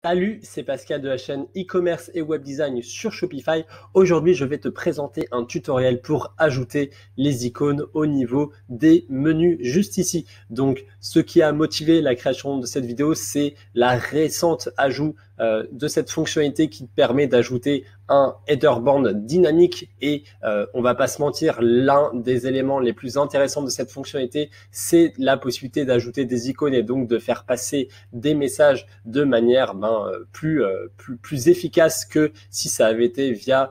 Salut, c'est Pascal de la chaîne e-commerce et web design sur Shopify. Aujourd'hui, je vais te présenter un tutoriel pour ajouter les icônes au niveau des menus juste ici. Donc, ce qui a motivé la création de cette vidéo, c'est la récente ajout de cette fonctionnalité qui te permet d'ajouter un header band dynamique et on va pas se mentir, l'un des éléments les plus intéressants de cette fonctionnalité, c'est la possibilité d'ajouter des icônes et donc de faire passer des messages de manière plus efficace que si ça avait été via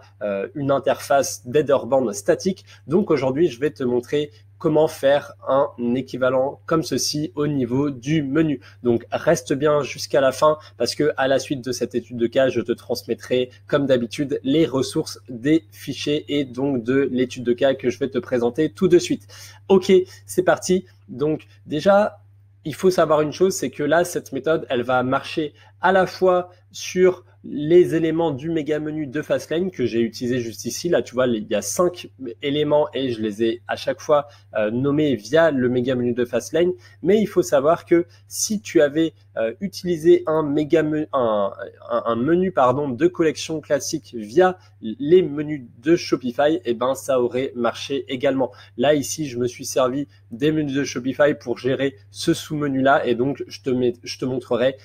une interface d'header band statique. Donc aujourd'hui, je vais te montrer comment faire un équivalent comme ceci au niveau du menu. Donc reste bien jusqu'à la fin parce que à la suite de cette étude de cas, je te transmettrai comme d'habitude les ressources des fichiers et donc de l'étude de cas que je vais te présenter tout de suite. Ok, c'est parti. Donc déjà, il faut savoir une chose, c'est que là, cette méthode, elle va marcher à la fois sur les éléments du méga menu de Fastlane que j'ai utilisé juste ici. Là, tu vois, il y a 5 éléments et je les ai à chaque fois nommés via le méga menu de Fastlane. Mais il faut savoir que si tu avais utilisé un menu de collection classique via les menus de Shopify, et ben ça aurait marché également. Là, ici, je me suis servi des menus de Shopify pour gérer ce sous-menu là et donc je te montrerai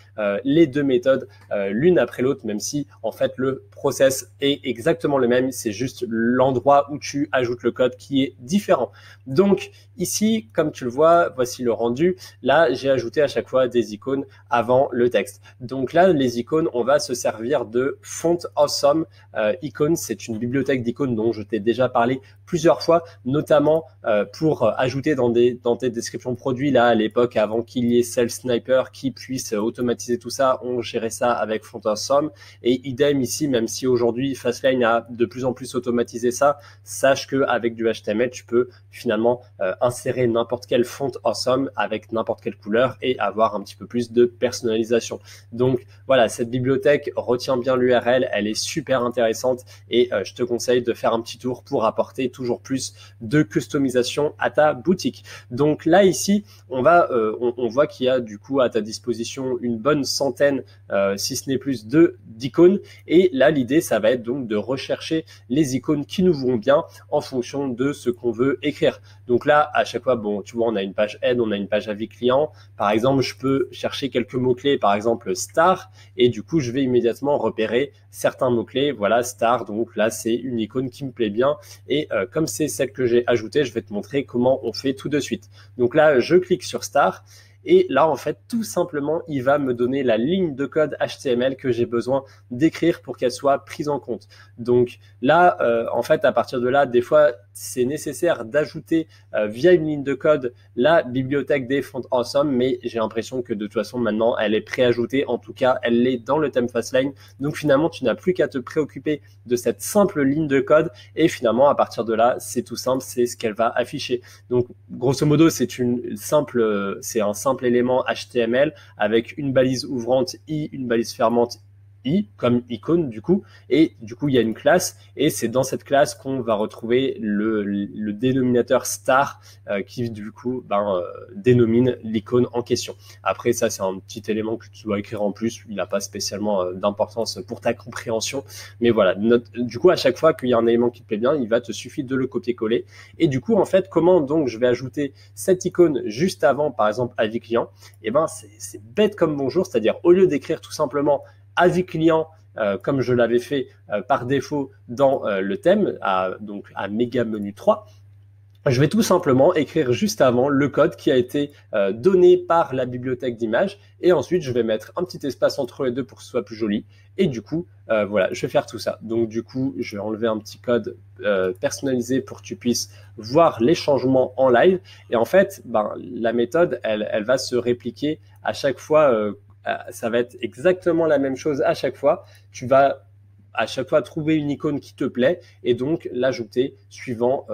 les deux méthodes l'une après l'autre, même si en fait le process est exactement le même, c'est juste l'endroit où tu ajoutes le code qui est différent. Donc ici, comme tu le vois, voici le rendu. Là, j'ai ajouté à chaque fois des icônes avant le texte. Donc là, les icônes, on va se servir de Font Awesome Icons. C'est une bibliothèque d'icônes dont je t'ai déjà parlé plusieurs fois, notamment pour ajouter dans tes descriptions produits. Là, à l'époque, avant qu'il y ait Sales Sniper qui puisse automatiser tout ça, on gérait ça avec Font Awesome. Et idem ici, même si aujourd'hui Fastlane a de plus en plus automatisé ça, sache qu'avec du HTML, tu peux finalement insérer n'importe quelle font awesome avec n'importe quelle couleur et avoir un petit peu plus de personnalisation. Donc voilà, cette bibliothèque, retiens bien l'URL, elle est super intéressante et je te conseille de faire un petit tour pour apporter toujours plus de customisation à ta boutique. Donc là ici, on voit qu'il y a du coup à ta disposition une bonne centaine, si ce n'est plus, d'icônes. Et là, l'idée, ça va être donc de rechercher les icônes qui nous vont bien en fonction de ce qu'on veut écrire. Donc là, à chaque fois, bon, tu vois, on a une page aide, on a une page avis client. Par exemple, je peux chercher quelques mots-clés, par exemple star, et du coup, je vais immédiatement repérer certains mots-clés. Voilà, star, donc là, c'est une icône qui me plaît bien. Et comme c'est celle que j'ai ajoutée, je vais te montrer comment on fait tout de suite. Donc là, je clique sur star. Et là, en fait, tout simplement, il va me donner la ligne de code HTML que j'ai besoin d'écrire pour qu'elle soit prise en compte. Donc là, en fait, à partir de là, des fois, c'est nécessaire d'ajouter via une ligne de code la bibliothèque des Font Awesome, mais j'ai l'impression que de toute façon, maintenant, elle est préajoutée. En tout cas, elle est dans le thème Fastlane. Donc finalement, tu n'as plus qu'à te préoccuper de cette simple ligne de code. Et finalement, à partir de là, c'est tout simple, c'est ce qu'elle va afficher. Donc, grosso modo, c'est un simple élément HTML avec une balise ouvrante I, une balise fermante I, comme icône du coup, et du coup il y a une classe, et c'est dans cette classe qu'on va retrouver le dénominateur star qui du coup dénomine l'icône en question. Après ça, c'est un petit élément que tu dois écrire en plus, il n'a pas spécialement d'importance pour ta compréhension, mais voilà, du coup à chaque fois qu'il y a un élément qui te plaît bien, il va te suffire de le copier-coller. Et du coup en fait, comment donc je vais ajouter cette icône juste avant, par exemple avis client? Et ben c'est bête comme bonjour, c'est-à-dire au lieu d'écrire tout simplement avis client, comme je l'avais fait par défaut dans le thème, donc à méga menu 3, je vais tout simplement écrire juste avant le code qui a été donné par la bibliothèque d'images et ensuite je vais mettre un petit espace entre les deux pour que ce soit plus joli et du coup voilà, je vais faire tout ça. Donc du coup, je vais enlever un petit code personnalisé pour que tu puisses voir les changements en live et en fait, la méthode, elle va se répliquer à chaque fois. Ça va être exactement la même chose à chaque fois. Tu vas à chaque fois trouver une icône qui te plaît et donc l'ajouter suivant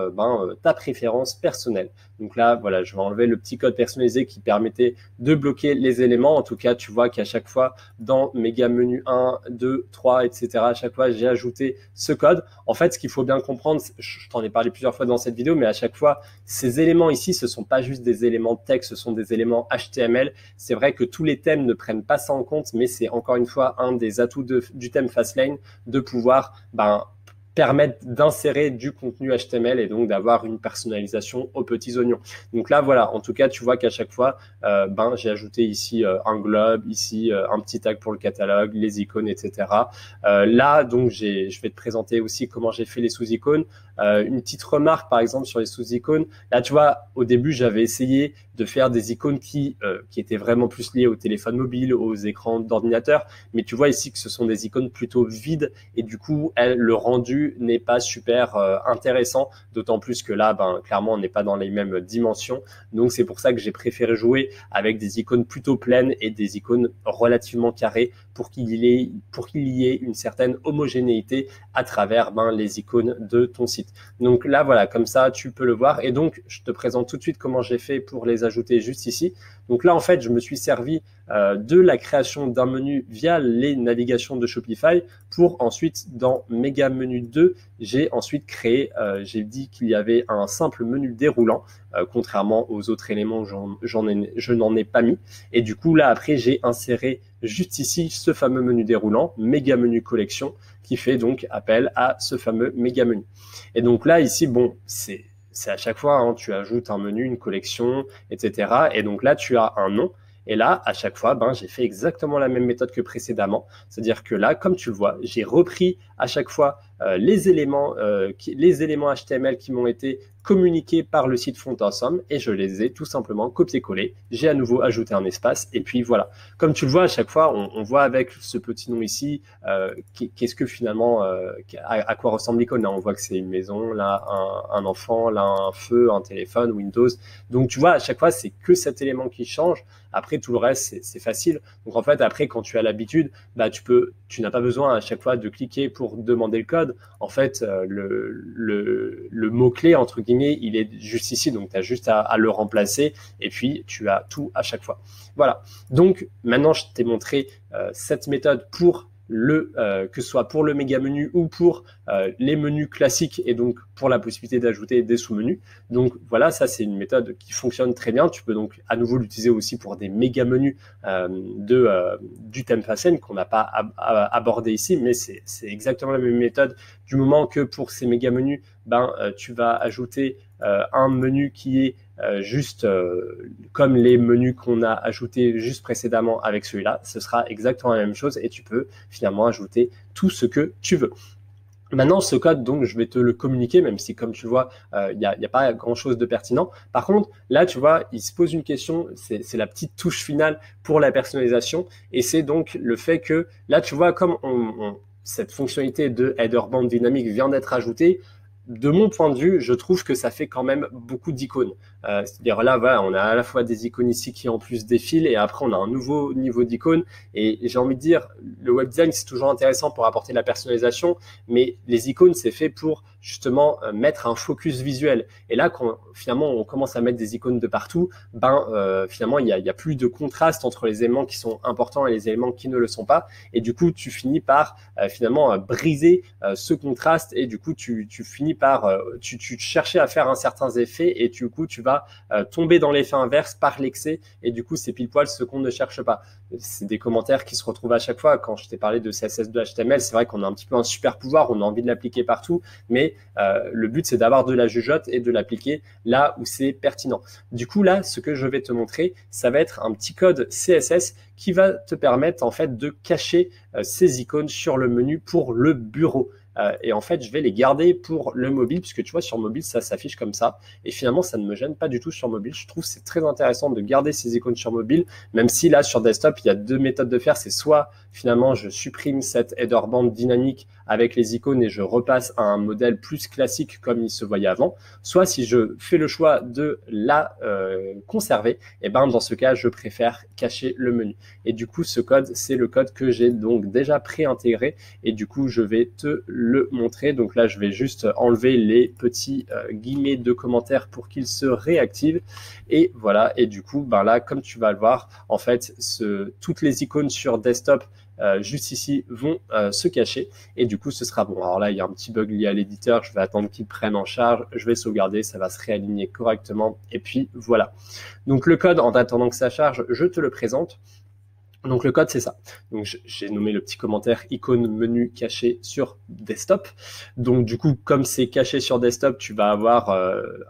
ta préférence personnelle. Donc là, voilà, je vais enlever le petit code personnalisé qui permettait de bloquer les éléments. En tout cas, tu vois qu'à chaque fois, dans méga menu 1, 2, 3, etc., à chaque fois, j'ai ajouté ce code. En fait, ce qu'il faut bien comprendre, je t'en ai parlé plusieurs fois dans cette vidéo, mais à chaque fois, ces éléments ici, ce sont pas juste des éléments texte, ce sont des éléments HTML. C'est vrai que tous les thèmes ne prennent pas ça en compte, mais c'est encore une fois un des atouts du thème Fastlane de pouvoir permettre d'insérer du contenu HTML et donc d'avoir une personnalisation aux petits oignons. Donc là, voilà, en tout cas, tu vois qu'à chaque fois, j'ai ajouté ici un globe, ici un petit tag pour le catalogue, les icônes, etc. Là, donc, je vais te présenter aussi comment j'ai fait les sous-icônes. Une petite remarque, par exemple, sur les sous-icônes. Là, tu vois, au début, j'avais essayé de faire des icônes qui étaient vraiment plus liées au téléphone mobile, aux écrans d'ordinateur. Mais tu vois ici que ce sont des icônes plutôt vides et du coup, le rendu n'est pas super intéressant. D'autant plus que là, clairement, on n'est pas dans les mêmes dimensions. Donc, c'est pour ça que j'ai préféré jouer avec des icônes plutôt pleines et des icônes relativement carrées pour qu'il y ait une certaine homogénéité à travers les icônes de ton site. Donc là, voilà, comme ça, tu peux le voir. Et donc, je te présente tout de suite comment j'ai fait pour les ajouter juste ici. Donc là, en fait, je me suis servi de la création d'un menu via les navigations de Shopify pour ensuite, dans Méga Menu 2, j'ai ensuite créé, j'ai dit qu'il y avait un simple menu déroulant, contrairement aux autres éléments, je n'en ai pas mis. Et du coup, là, après, j'ai inséré juste ici ce fameux menu déroulant, Méga Menu Collection, qui fait donc appel à ce fameux méga menu. Et donc là, ici, bon, c'est à chaque fois, hein, tu ajoutes un menu, une collection, etc. Et donc là, tu as un nom. Et là, à chaque fois, j'ai fait exactement la même méthode que précédemment. C'est-à-dire que là, comme tu le vois, j'ai repris à chaque fois les éléments HTML qui m'ont été communiqués par le site Font Awesome et je les ai tout simplement copié-collé. J'ai à nouveau ajouté un espace et puis voilà. Comme tu le vois, à chaque fois, on voit avec ce petit nom ici, qu'est-ce que finalement, à quoi ressemble l'icône. Là, on voit que c'est une maison, là, un enfant, là, un feu, un téléphone, Windows. Donc, tu vois, à chaque fois, c'est que cet élément qui change. Après, tout le reste, c'est facile. Donc, en fait, après, quand tu as l'habitude, tu n'as pas besoin à chaque fois de cliquer pour demander le code. En fait, le mot-clé, entre guillemets, il est juste ici. Donc, tu as juste à le remplacer et puis tu as tout à chaque fois. Voilà. Donc, maintenant, je t'ai montré cette méthode pour que ce soit pour le méga menu ou pour les menus classiques et donc pour la possibilité d'ajouter des sous-menus. Donc voilà, ça c'est une méthode qui fonctionne très bien. Tu peux donc à nouveau l'utiliser aussi pour des méga menus du thème Fastlane qu'on n'a pas abordé ici, mais c'est exactement la même méthode du moment que pour ces méga menus, tu vas ajouter un menu qui est juste comme les menus qu'on a ajoutés juste précédemment avec celui-là, ce sera exactement la même chose et tu peux finalement ajouter tout ce que tu veux. Maintenant, ce code, donc, je vais te le communiquer, même si, comme tu vois, il y a pas grand-chose de pertinent. Par contre, là, tu vois, il se pose une question, c'est la petite touche finale pour la personnalisation, et c'est donc le fait que, là, tu vois, comme cette fonctionnalité de header band dynamique vient d'être ajoutée, de mon point de vue, je trouve que ça fait quand même beaucoup d'icônes. C'est-à-dire là, voilà, on a à la fois des icônes ici qui en plus défilent et après on a un nouveau niveau d'icônes. Et j'ai envie de dire, le web design c'est toujours intéressant pour apporter de la personnalisation, mais les icônes c'est fait pour justement mettre un focus visuel. Et là, quand finalement on commence à mettre des icônes de partout, finalement il y a plus de contraste entre les éléments qui sont importants et les éléments qui ne le sont pas. Et du coup, tu finis par finalement briser ce contraste et du coup tu finis par tu cherchais à faire un certain effet et du coup tu vas tomber dans l'effet inverse par l'excès et du coup c'est pile poil ce qu'on ne cherche pas. C'est des commentaires qui se retrouvent à chaque fois. Quand je t'ai parlé de CSS de HTML, c'est vrai qu'on a un petit peu un super pouvoir, on a envie de l'appliquer partout, mais le but c'est d'avoir de la jugeote et de l'appliquer là où c'est pertinent. Du coup là, ce que je vais te montrer, ça va être un petit code CSS qui va te permettre en fait de cacher ces icônes sur le menu pour le bureau. Et en fait, je vais les garder pour le mobile, puisque tu vois, sur mobile, ça s'affiche comme ça. Et finalement, ça ne me gêne pas du tout sur mobile. Je trouve que c'est très intéressant de garder ces icônes sur mobile, même si là, sur desktop, il y a deux méthodes de faire. C'est soit, finalement, je supprime cette header band dynamique avec les icônes et je repasse à un modèle plus classique comme il se voyait avant, soit si je fais le choix de la conserver, et ben dans ce cas, je préfère cacher le menu. Et du coup, ce code, c'est le code que j'ai donc déjà pré-intégré et du coup, je vais te le montrer. Donc là, je vais juste enlever les petits guillemets de commentaires pour qu'ils se réactivent. Et voilà, et du coup, ben là, comme tu vas le voir, en fait, toutes les icônes sur desktop juste ici vont se cacher et du coup ce sera bon. Alors là il y a un petit bug lié à l'éditeur, je vais attendre qu'il prenne en charge, je vais sauvegarder, ça va se réaligner correctement et puis voilà. Donc le code, en attendant que ça charge, je te le présente. Donc le code c'est ça. Donc j'ai nommé le petit commentaire icône menu caché sur desktop. Donc du coup comme c'est caché sur desktop, tu vas avoir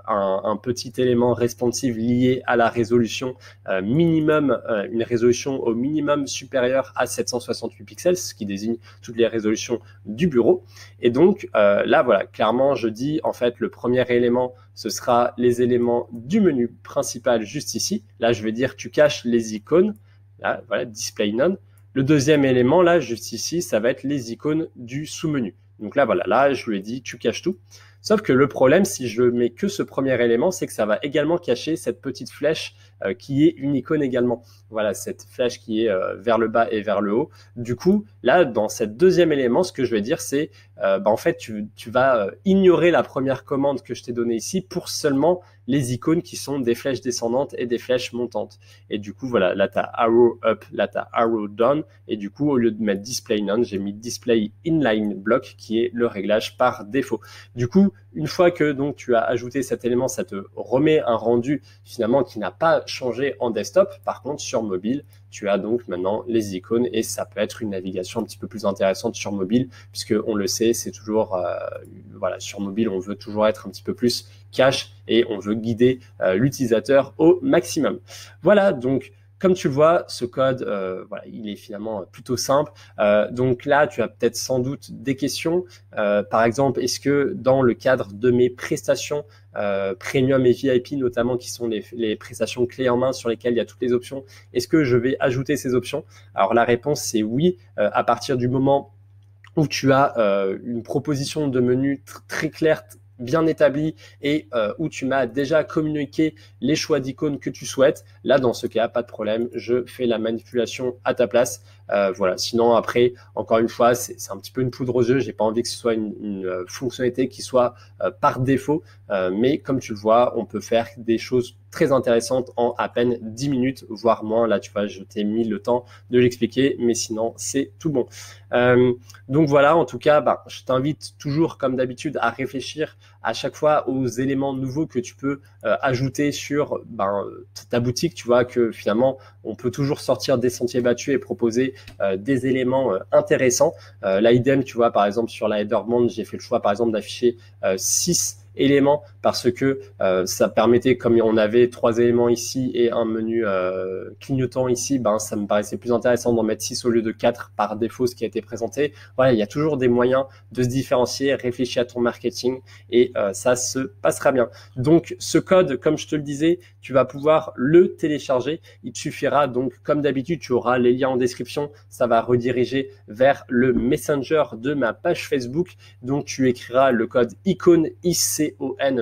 un petit élément responsive lié à la résolution minimum, une résolution au minimum supérieure à 768 pixels, ce qui désigne toutes les résolutions du bureau. Et donc là voilà, clairement je dis en fait le premier élément ce sera les éléments du menu principal juste ici. Là je vais dire tu caches les icônes. Là, voilà, display none. Le deuxième élément, là, juste ici, ça va être les icônes du sous-menu. Donc là, voilà, là, je lui ai dit, tu caches tout. Sauf que le problème, si je mets que ce premier élément, c'est que ça va également cacher cette petite flèche qui est une icône également. Voilà, cette flèche qui est vers le bas et vers le haut. Du coup, là, dans cet deuxième élément, ce que je vais dire, c'est, en fait, tu vas ignorer la première commande que je t'ai donnée ici pour seulement les icônes qui sont des flèches descendantes et des flèches montantes. Et du coup, voilà, là, tu as arrow up, là, tu as arrow down. Et du coup, au lieu de mettre display none, j'ai mis display inline block qui est le réglage par défaut. Du coup, une fois que donc tu as ajouté cet élément, ça te remet un rendu finalement qui n'a pas changé en desktop. Par contre, sur mobile, tu as donc maintenant les icônes et ça peut être une navigation un petit peu plus intéressante sur mobile puisque on le sait, c'est toujours voilà, sur mobile, on veut toujours être un petit peu plus cash et on veut guider l'utilisateur au maximum. Voilà, donc comme tu le vois, ce code, voilà, il est finalement plutôt simple. Donc là, tu as peut-être sans doute des questions. Par exemple, est-ce que dans le cadre de mes prestations Premium et VIP notamment, qui sont les prestations clés en main sur lesquelles il y a toutes les options, est-ce que je vais ajouter ces options? Alors la réponse, c'est oui, à partir du moment où tu as une proposition de menu très claire, bien établi et où tu m'as déjà communiqué les choix d'icônes que tu souhaites, là dans ce cas pas de problème, je fais la manipulation à ta place. Voilà. Sinon après, encore une fois, c'est un petit peu une poudre aux yeux, j'ai pas envie que ce soit une fonctionnalité qui soit par défaut, mais comme tu le vois, on peut faire des choses très intéressantes en à peine 10 minutes, voire moins. Là, tu vois, je t'ai mis le temps de l'expliquer, mais sinon, c'est tout bon. Donc voilà, en tout cas, je t'invite toujours, comme d'habitude, à réfléchir à chaque fois aux éléments nouveaux que tu peux ajouter sur ta boutique. Tu vois que finalement, on peut toujours sortir des sentiers battus et proposer des éléments intéressants. Là, idem, tu vois, par exemple, sur la header band, j'ai fait le choix, par exemple, d'afficher 6 éléments parce que ça permettait, comme on avait 3 éléments ici et un menu clignotant ici, ça me paraissait plus intéressant d'en mettre 6 au lieu de 4 par défaut, ce qui a été présenté. Voilà, il y a toujours des moyens de se différencier, réfléchis à ton marketing et ça se passera bien. Donc ce code, comme je te le disais, tu vas pouvoir le télécharger. Il te suffira donc, comme d'habitude, tu auras les liens en description, ça va rediriger vers le Messenger de ma page Facebook. Donc tu écriras le code icône ICON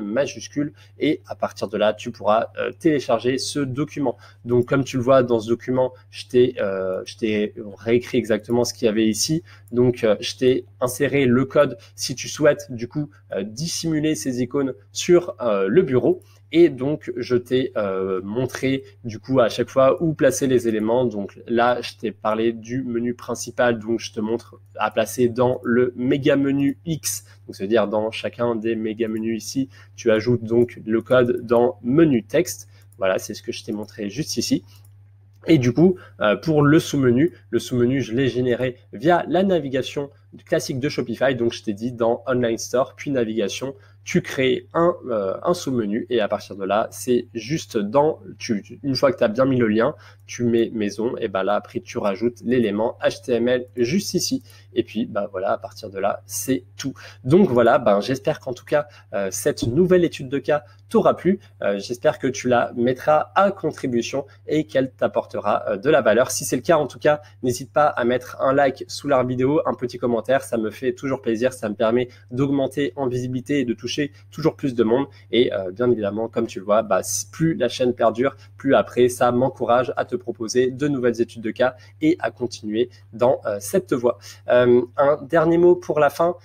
majuscule et à partir de là, tu pourras télécharger ce document. Donc comme tu le vois dans ce document, je t'ai réécrit exactement ce qu'il y avait ici. Donc je t'ai inséré le code si tu souhaites du coup dissimuler ces icônes sur le bureau. Et donc, je t'ai montré du coup à chaque fois où placer les éléments. Donc là, je t'ai parlé du menu principal. Donc, je te montre à placer dans le méga menu X. Donc, c'est-à-dire dans chacun des méga menus ici, tu ajoutes donc le code dans menu texte. Voilà, c'est ce que je t'ai montré juste ici. Et du coup, pour le sous-menu, je l'ai généré via la navigation classique de Shopify. Donc, je t'ai dit dans Online Store, puis navigation, tu crées un sous-menu et à partir de là, c'est juste une fois que tu as bien mis le lien, tu mets maison, et ben là après tu rajoutes l'élément HTML juste ici. Et puis bah voilà, à partir de là, c'est tout. Donc voilà, ben j'espère qu'en tout cas cette nouvelle étude de cas t'aura plu. J'espère que tu la mettras à contribution et qu'elle t'apportera de la valeur. Si c'est le cas, en tout cas, n'hésite pas à mettre un like sous la vidéo, un petit commentaire, ça me fait toujours plaisir, ça me permet d'augmenter en visibilité et de toucher toujours plus de monde. Et bien évidemment, comme tu le vois, bah, plus la chaîne perdure, plus après ça m'encourage à te proposer de nouvelles études de cas et à continuer dans cette voie. Un dernier mot pour la fin,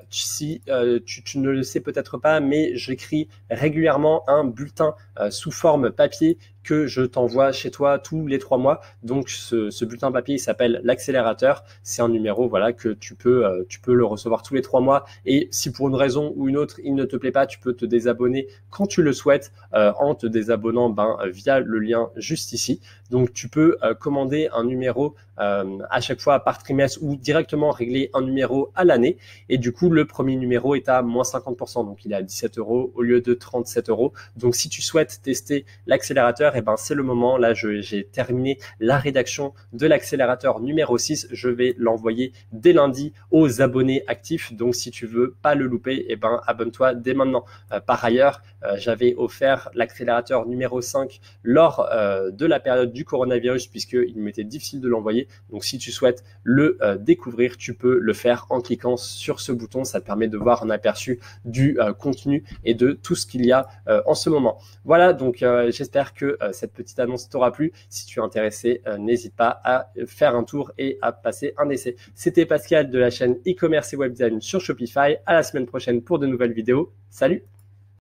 si tu ne le sais peut-être pas, mais j'écris régulièrement un bulletin sous forme papier que je t'envoie chez toi tous les 3 mois. Donc ce bulletin papier, il s'appelle l'accélérateur. C'est un numéro voilà que tu peux le recevoir tous les 3 mois. Et si pour une raison ou une autre il ne te plaît pas, tu peux te désabonner quand tu le souhaites en te désabonnant via le lien juste ici. Donc tu peux commander un numéro à chaque fois par trimestre ou directement régler un numéro à l'année. Et du coup, le premier numéro est à moins 50%. Donc il est à 17 € au lieu de 37 €. Donc si tu souhaites tester l'accélérateur, et ben c'est le moment. Là, j'ai terminé la rédaction de l'accélérateur numéro 6. Je vais l'envoyer dès lundi aux abonnés actifs. Donc si tu veux pas le louper, et ben abonne-toi dès maintenant. Par ailleurs, j'avais offert l'accélérateur numéro 5 lors de la période du coronavirus, puisqu'il m'était difficile de l'envoyer. Donc si tu souhaites le découvrir, tu peux le faire en cliquant sur ce bouton. Ça te permet de voir un aperçu du contenu et de tout ce qu'il y a en ce moment. Voilà, donc j'espère que cette petite annonce t'aura plu. Si tu es intéressé, n'hésite pas à faire un tour et à passer un essai. C'était Pascal de la chaîne e-commerce et web design sur Shopify. À la semaine prochaine pour de nouvelles vidéos. Salut!